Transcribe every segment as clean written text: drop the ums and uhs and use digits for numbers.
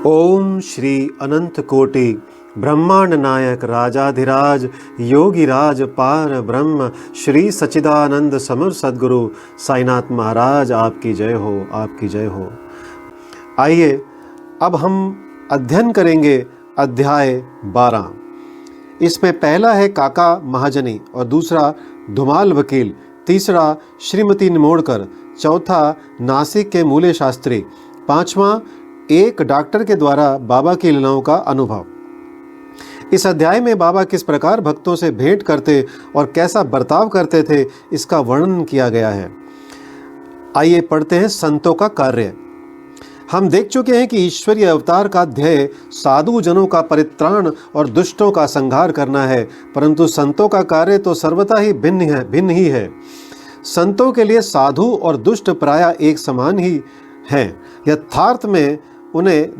ओम श्री अनंत कोटि ब्रह्मांड नायक राजाधिराज योगिराज पार ब्रह्म श्री सच्चिदानंद समर सद्गुरु साईनाथ महाराज आपकी जय हो, आपकी जय हो। आइए अब हम अध्ययन करेंगे अध्याय 12। इसमें पहला है काका महाजनी और दूसरा धुमाल वकील, तीसरा श्रीमती निमोड़कर, चौथा नासिक के मूले शास्त्री, पांचवा एक डॉक्टर के द्वारा बाबा की लीलाओं का अनुभव। इस अध्याय में बाबा किस प्रकार भक्तों से भेंट करते और कैसा बर्ताव करते थे, इसका वर्णन किया गया है। आइए पढ़ते हैं संतों का कार्य। हम देख चुके हैं कि ईश्वरीय अवतार का ध्येय साधु जनों का परित्राण और दुष्टों का संहार करना है, परंतु संतों का कार्य तो सर्वथा ही भिन्न ही है। संतों के लिए साधु और दुष्ट प्रायः एक समान ही हैं। यथार्थ में उन्हें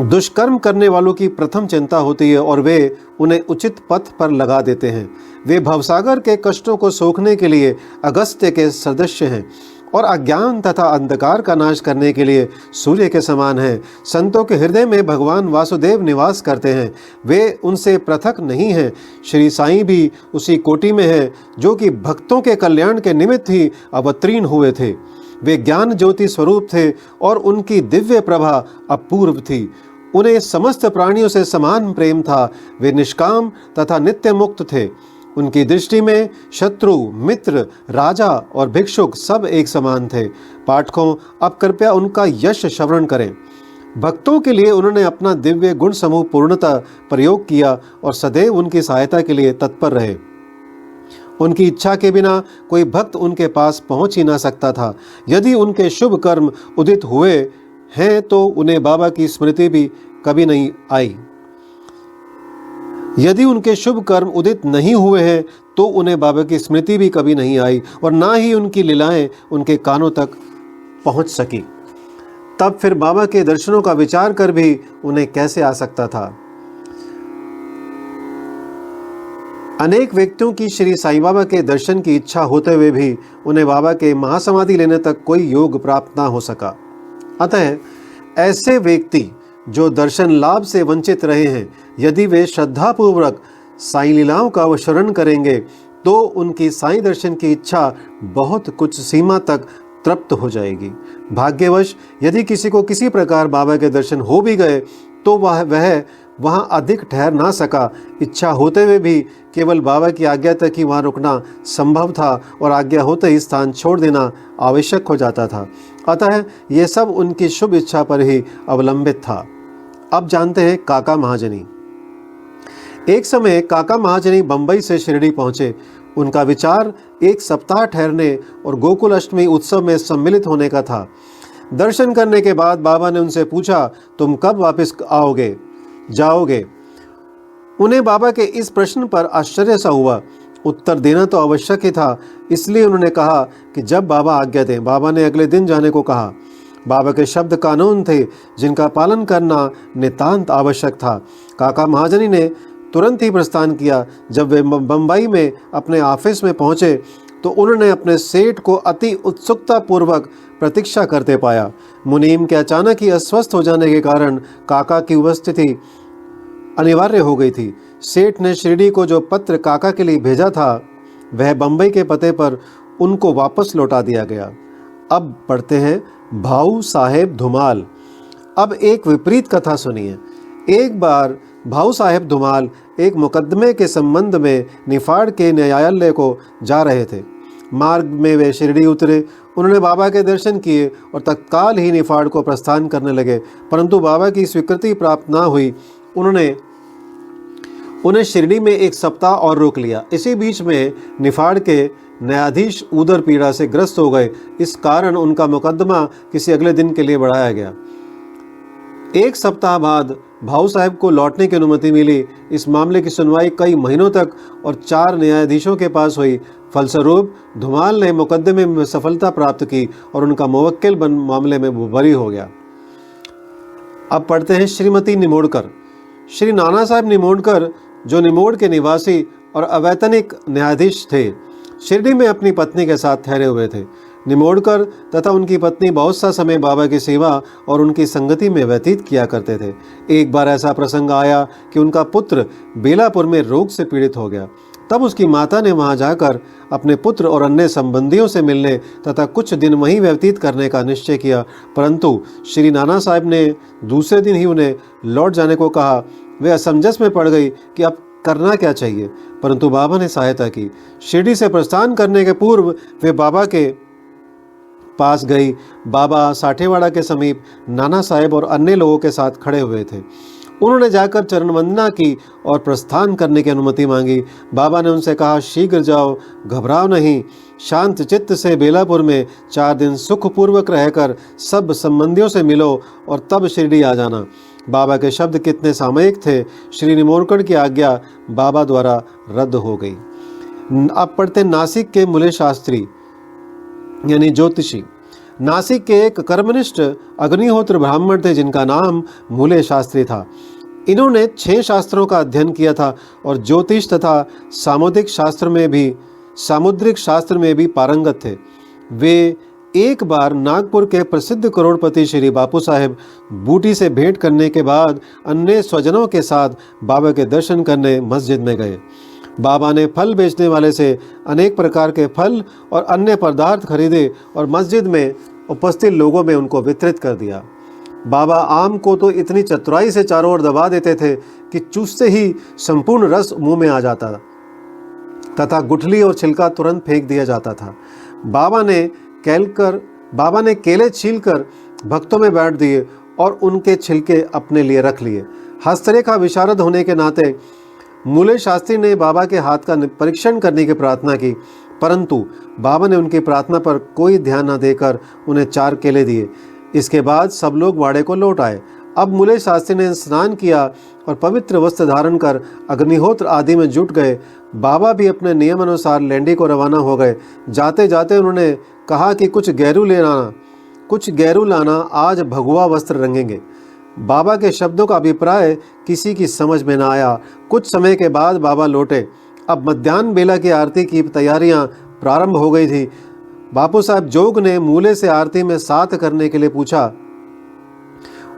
दुष्कर्म करने वालों की प्रथम चिंता होती है और वे उन्हें उचित पथ पर लगा देते हैं। वे भवसागर के कष्टों को सोखने के लिए अगस्त्य के सदस्य हैं और अज्ञान तथा अंधकार का नाश करने के लिए सूर्य के समान हैं। संतों के हृदय में भगवान वासुदेव निवास करते हैं, वे उनसे पृथक नहीं हैं। श्री साईं भी उसी कोटि में है जो कि भक्तों के कल्याण के निमित्त ही अवतीर्ण हुए थे। वे ज्ञान ज्योति स्वरूप थे और उनकी दिव्य प्रभा अपूर्व थी। उन्हें समस्त प्राणियों से समान प्रेम था। वे निष्काम तथा नित्य मुक्त थे। उनकी दृष्टि में शत्रु, मित्र, राजा और भिक्षुक सब एक समान थे। पाठकों, अब कृपया उनका यश श्रवण करें। भक्तों के लिए उन्होंने अपना दिव्य गुण समूह पूर्णतः प्रयोग किया और सदैव उनकी सहायता के लिए तत्पर रहे। उनकी इच्छा के बिना कोई भक्त उनके पास पहुंच ही ना सकता था। यदि उनके शुभ कर्म उदित हुए हैं तो उन्हें बाबा की स्मृति भी कभी नहीं आई। यदि उनके शुभ कर्म उदित नहीं हुए हैं तो उन्हें बाबा की स्मृति भी कभी नहीं आई और ना ही उनकी लीलाएं उनके कानों तक पहुंच सकी। तब फिर बाबा के दर्शनों का विचार कर भी उन्हें कैसे आ सकता था। अनेक व्यक्तियों की श्री साईं बाबा के दर्शन की इच्छा होते हुए भी उन्हें बाबा के महासमाधि लेने तक कोई योग प्राप्त ना हो सका। अतः ऐसे व्यक्ति जो दर्शन लाभ से वंचित रहे हैं, यदि वे श्रद्धापूर्वक साईं लीलाओं का अवशरण करेंगे तो उनकी साईं दर्शन की इच्छा बहुत कुछ सीमा तक तृप्त हो जाएगी। भाग्यवश यदि किसी को किसी प्रकार बाबा के दर्शन हो भी गए तो वह वहां अधिक ठहर ना सका। इच्छा होते हुए भी केवल बाबा की आज्ञा तक ही वहां रुकना संभव था और आज्ञा होते ही स्थान छोड़ देना आवश्यक हो जाता था। अतः ये सब उनकी शुभ इच्छा पर ही अवलंबित था। अब जानते हैं काका महाजनी। एक समय काका महाजनी बंबई से शिरडी पहुंचे। उनका विचार एक सप्ताह ठहरने और गोकुल अष्टमी उत्सव में सम्मिलित होने का था। दर्शन करने के बाद बाबा ने उनसे पूछा, तुम कब वापस जाओगे? उन्हें बाबा के इस प्रश्न पर आश्चर्य सा हुआ। उत्तर देना तो आवश्यक ही था, इसलिए उन्होंने कहा कि जब बाबा आज्ञा दें। बाबा ने अगले दिन जाने को कहा। बाबा के शब्द कानून थे जिनका पालन करना नितांत आवश्यक था। काका महाजनी ने तुरंत ही प्रस्थान किया। जब वे बंबई में अपने ऑफिस में पहुंचे तो उन्होंने अपने सेठ को अति उत्सुकता पूर्वक प्रतीक्षा करते पाया। मुनीम के अचानक ही अस्वस्थ हो जाने के कारण काका की उपस्थिति अनिवार्य हो गई थी। सेठ ने शिरडी को जो पत्र काका के लिए भेजा था वह बंबई के पते पर उनको वापस लौटा दिया गया। अब पढ़ते हैं भाऊ साहेब धुमाल। अब एक विपरीत कथा सुनिए। एक बार भाऊ साहेब धुमाल एक मुकदमे के संबंध में निफाड़ के न्यायालय को जा रहे थे। मार्ग में वे शिरडी उतरे। उन्होंने बाबा के दर्शन किए और तत्काल ही निफाड़ को प्रस्थान करने लगे, परंतु बाबा की स्वीकृति प्राप्त ना हुई। उन्हें शिरडी में एक सप्ताह और रोक लिया। इसी बीच में निफाड़ के न्यायाधीश उदर पीड़ा से ग्रस्त हो गए। इस कारण उनका मुकदमा किसी अगले दिन के लिए बढ़ाया गया। एक सप्ताह बाद भाऊ साहब को लौटने की अनुमति मिली। इस मामले की सुनवाई कई महीनों तक और 4 न्यायाधीशों के पास हुई। फलस्वरूप धुमाल ने मुकदमे में सफलता प्राप्त की और उनका मुवक्किल मामले में बरी हो गया। अब पढ़ते हैं श्रीमती निमोड़कर। श्री नाना साहब निमोड़कर, जो निमोड़ के निवासी और अवैतनिक न्यायाधीश थे, शिरडी में अपनी पत्नी के साथ ठहरे हुए थे। निमोड़कर तथा उनकी पत्नी बहुत सा समय बाबा की सेवा और उनकी संगति में व्यतीत किया करते थे। एक बार ऐसा प्रसंग आया कि उनका पुत्र बेलापुर में रोग से पीड़ित हो गया। तब उसकी माता ने वहां जाकर अपने पुत्र और अन्य संबंधियों से मिलने तथा कुछ दिन वहीं व्यतीत करने का निश्चय किया, परंतु श्री नाना साहब ने दूसरे दिन ही उन्हें लौट जाने को कहा। वे असमंजस में पड़ गई कि अब करना क्या चाहिए, परंतु बाबा ने सहायता की। शिरडी से प्रस्थान करने के पूर्व वे बाबा के पास गई। बाबा साठेवाड़ा के समीप नाना साहेब और अन्य लोगों के साथ खड़े हुए थे। उन्होंने जाकर चरण वंदना की और प्रस्थान करने की अनुमति मांगी। बाबा ने उनसे कहा, शीघ्र जाओ, घबराओ नहीं। शांत चित्त से बेलापुर में 4 दिन सुखपूर्वक रहकर सब संबंधियों से मिलो और तब शिरडी आ जाना। बाबा के शब्द कितने सामयिक थे। श्री निमोड़कर की आज्ञा बाबा द्वारा रद्द हो गई। अब पढ़ते नासिक के मूले शास्त्री यानी ज्योतिषी। नासिक के एक कर्मनिष्ठ अग्निहोत्र ब्राह्मण थे जिनका नाम मूले शास्त्री था। इन्होंने 6 शास्त्रों का अध्ययन किया था और ज्योतिष तथा सामुद्रिक शास्त्र में भी पारंगत थे। वे एक बार नागपुर के प्रसिद्ध करोड़पति श्री बापू साहेब बूटी से भेंट करने के बाद अन्य स्वजनों के साथ बाबा के दर्शन करने मस्जिद में गए। बाबा ने फल बेचने वाले से अनेक प्रकार के फल और अन्य पदार्थ खरीदे और मस्जिद में उपस्थित लोगों में उनको वितरित कर दिया। बाबा आम को तो इतनी चतुराई से चारों ओर दबा देते थे कि चूसते ही संपूर्ण रस मुंह में आ जाता तथा गुठली और छिलका तुरंत फेंक दिया जाता था। बाबा ने केले छीलकर भक्तों में बांट दिए और उनके छिलके अपने लिए रख लिए। हस्तरेखा विशारद होने के नाते मूले शास्त्री ने बाबा के हाथ का परीक्षण करने की प्रार्थना की, परंतु बाबा ने उनकी प्रार्थना पर कोई ध्यान न देकर उन्हें 4 केले दिए। इसके बाद सब लोग वाड़े को लौट आए। अब मूले शास्त्री ने स्नान किया और पवित्र वस्त्र धारण कर अग्निहोत्र आदि में जुट गए। बाबा भी अपने नियम अनुसार लैंडी को रवाना हो गए। जाते जाते उन्होंने कहा कि कुछ गैरू लाना, आज भगवा वस्त्र रंगेंगे। बाबा के शब्दों का अभिप्राय किसी की समझ में न आया। कुछ समय के बाद बाबा लौटे। अब मध्याह्न बेला की आरती की तैयारियां प्रारंभ हो गई थी। बापू साहब जोग ने मूले से आरती में साथ करने के लिए पूछा।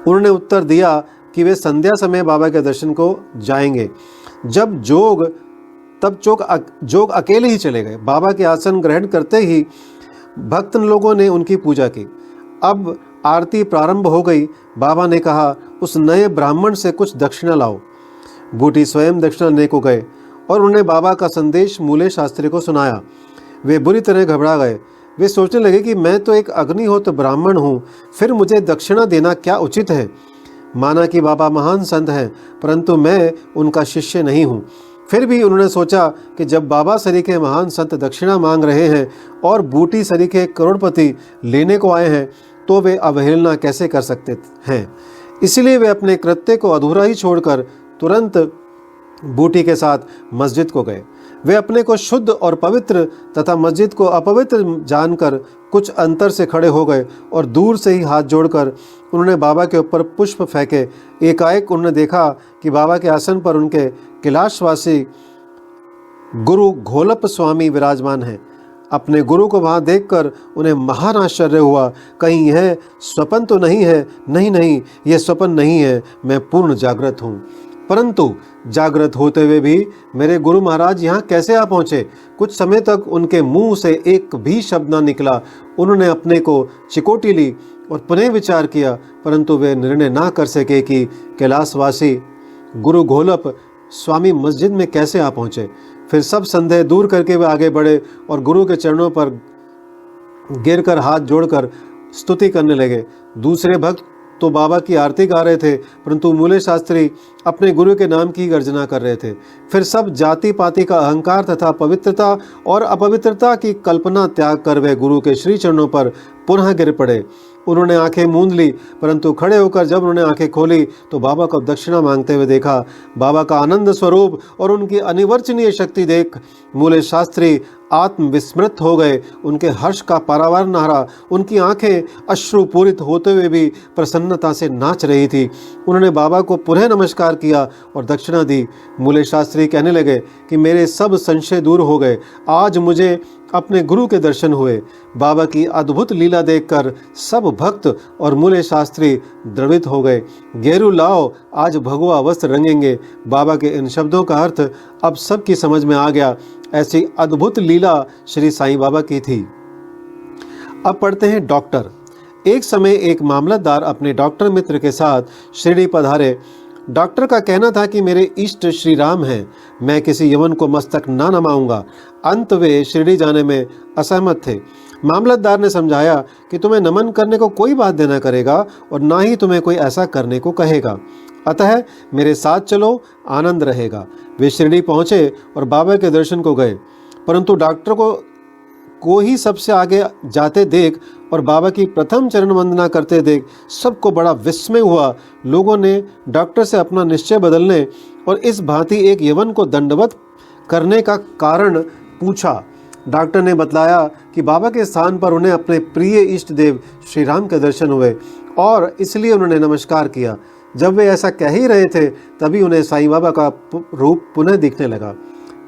उन्होंने उत्तर दिया कि वे संध्या समय बाबा के दर्शन को जाएंगे। तब जोग अकेले ही चले गए। बाबा के आसन ग्रहण करते ही भक्त लोगों ने उनकी पूजा की। अब आरती प्रारंभ हो गई। बाबा ने कहा, उस नए ब्राह्मण से कुछ दक्षिणा लाओ। बूटी स्वयं दक्षिणा लेने को गए और उन्हें बाबा का संदेश मूले शास्त्री को सुनाया। वे बुरी तरह घबरा गए। वे सोचने लगे कि मैं तो एक अग्निहोत्र ब्राह्मण हूँ, फिर मुझे दक्षिणा देना क्या उचित है। माना कि बाबा महान संत हैं, परंतु मैं उनका शिष्य नहीं हूँ। फिर भी उन्होंने सोचा कि जब बाबा सरीखे महान संत दक्षिणा मांग रहे हैं और बूटी सरीखे करोड़पति लेने को आए हैं, तो वे अवहेलना कैसे कर सकते हैं। इसलिए वे अपने कृत्य को अधूरा ही छोड़कर तुरंत बूटी के साथ मस्जिद को गए। वे अपने को शुद्ध और पवित्र तथा मस्जिद को अपवित्र जानकर कुछ अंतर से खड़े हो गए और दूर से ही हाथ जोड़कर उन्होंने बाबा के ऊपर पुष्प फेंके। एकाएक उन्होंने देखा कि बाबा के आसन पर उनके कैलाशवासी गुरु घोलप स्वामी विराजमान हैं। अपने गुरु को वहां देखकर उन्हें महान आश्चर्य हुआ। कहीं यह स्वप्न तो नहीं है? नहीं, यह स्वप्न नहीं है, मैं पूर्ण जागृत हूँ। परंतु जागृत होते हुए भी मेरे गुरु महाराज यहाँ कैसे आ पहुँचे? कुछ समय तक उनके मुंह से एक भी शब्द न निकला। उन्होंने अपने को चिकोटी ली और पुनः विचार किया, परंतु वे निर्णय ना कर सके कि कैलाशवासी गुरु घोलप स्वामी मस्जिद में कैसे आ पहुँचे। फिर सब संदेह दूर करके वे आगे बढ़े और गुरु के चरणों पर गिरकर हाथ जोड़कर स्तुति करने लगे। दूसरे भक्त तो बाबा की आरती गा रहे थे, परंतु मूले शास्त्री अपने गुरु के नाम की गर्जना कर रहे थे। फिर सब जाति पाति का अहंकार तथा पवित्रता और अपवित्रता की कल्पना त्याग कर वे गुरु के श्री चरणों पर पुनः गिर पड़े। उन्होंने आंखें मूंद ली, परंतु खड़े होकर जब उन्होंने आंखें खोली तो बाबा को दक्षिणा मांगते हुए देखा। बाबा का आनंद स्वरूप और उनकी अनिवर्चनीय शक्ति देख मूले शास्त्री आत्मविस्मृत हो गए। उनके हर्ष का पारावार न रहा। उनकी आंखें अश्रुपूरित होते हुए भी प्रसन्नता से नाच रही थी। उन्होंने बाबा को पुनः नमस्कार किया और दक्षिणा दी। मूले शास्त्री कहने लगे कि मेरे सब संशय दूर हो गए। आज मुझे अपने गुरु के दर्शन हुए। बाबा की अद्भुत लीला देखकर सब भक्त और मूले शास्त्री द्रवित हो गए। गेरू लाओ, आज भगवा वस्त्र रंगेंगे। बाबा के इन शब्दों का अर्थ अब सबकी समझ में आ गया। ऐसी अद्भुत लीला श्री साईं बाबा की थी। अब पढ़ते हैं डॉक्टर। एक समय एक मामलतदार अपने डॉक्टर मित्र के साथ शिरडी पधारे। डॉक्टर का कहना था कि मेरे इष्ट श्री राम हैं, मैं किसी यवन को मस्तक ना नमाऊंगा। अंत वे शिरडी जाने में असहमत थे। मामलतदार ने समझाया कि तुम्हें नमन करने को कोई बाध्य न करेगा और ना ही तुम्हें कोई ऐसा करने को कहेगा, अतः मेरे साथ चलो, आनंद रहेगा। वे शिरडी पहुंचे और बाबा के दर्शन को गए, परंतु डॉक्टर को ही सबसे आगे जाते देख और बाबा की प्रथम चरण वंदना करते देख सबको बड़ा विस्मय हुआ। लोगों ने डॉक्टर से अपना निश्चय बदलने और इस भांति एक यवन को दंडवत करने का कारण पूछा। डॉक्टर ने बतलाया कि बाबा के स्थान पर उन्हें अपने प्रिय इष्ट देव श्री राम के दर्शन हुए और इसलिए उन्होंने नमस्कार किया। जब वे ऐसा कह ही रहे थे तभी उन्हें साईं बाबा का रूप पुनः दिखने लगा।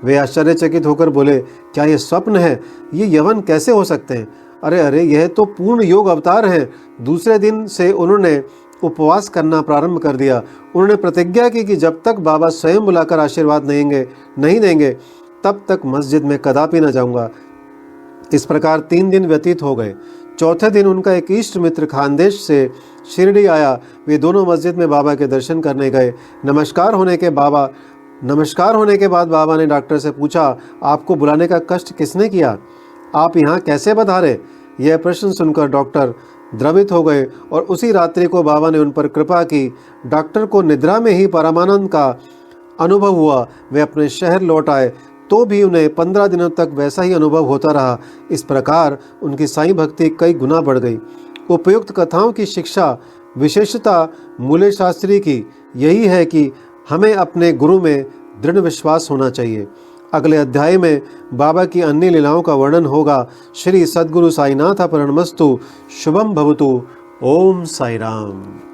वे आश्चर्यचकित होकर बोले, क्या ये स्वप्न है? ये यवन कैसे हो सकते हैं? अरे अरे, यह तो पूर्ण योग अवतार हैं। दूसरे दिन से उन्होंने उपवास करना प्रारंभ कर दिया। उन्होंने प्रतिज्ञा की कि जब तक बाबा स्वयं बुलाकर आशीर्वाद नहीं देंगे तब तक मस्जिद में कदापि न जाऊंगा। इस प्रकार 3 दिन व्यतीत हो गए। चौथे दिन उनका एक इष्ट मित्र खानदेश से शिरडी आया। वे दोनों मस्जिद में बाबा के दर्शन करने गए। नमस्कार होने के बाद बाबा ने डॉक्टर से पूछा, आपको बुलाने का कष्ट किसने किया? आप यहाँ कैसे पधारे? यह प्रश्न सुनकर डॉक्टर द्रवित हो गए और उसी रात्रि को बाबा ने उन पर कृपा की। डॉक्टर को निद्रा में ही परमानंद का अनुभव हुआ। वे अपने शहर लौट आए तो भी उन्हें 15 दिनों तक वैसा ही अनुभव होता रहा। इस प्रकार उनकी साईं भक्ति कई गुना बढ़ गई। उपयुक्त कथाओं की शिक्षा विशेषता मूले शास्त्री की यही है कि हमें अपने गुरु में दृढ़ विश्वास होना चाहिए। अगले अध्याय में बाबा की अन्य लीलाओं का वर्णन होगा। श्री सद्गुरु साईनाथ प्रणमस्तु। शुभम भवतु। ओम साई राम।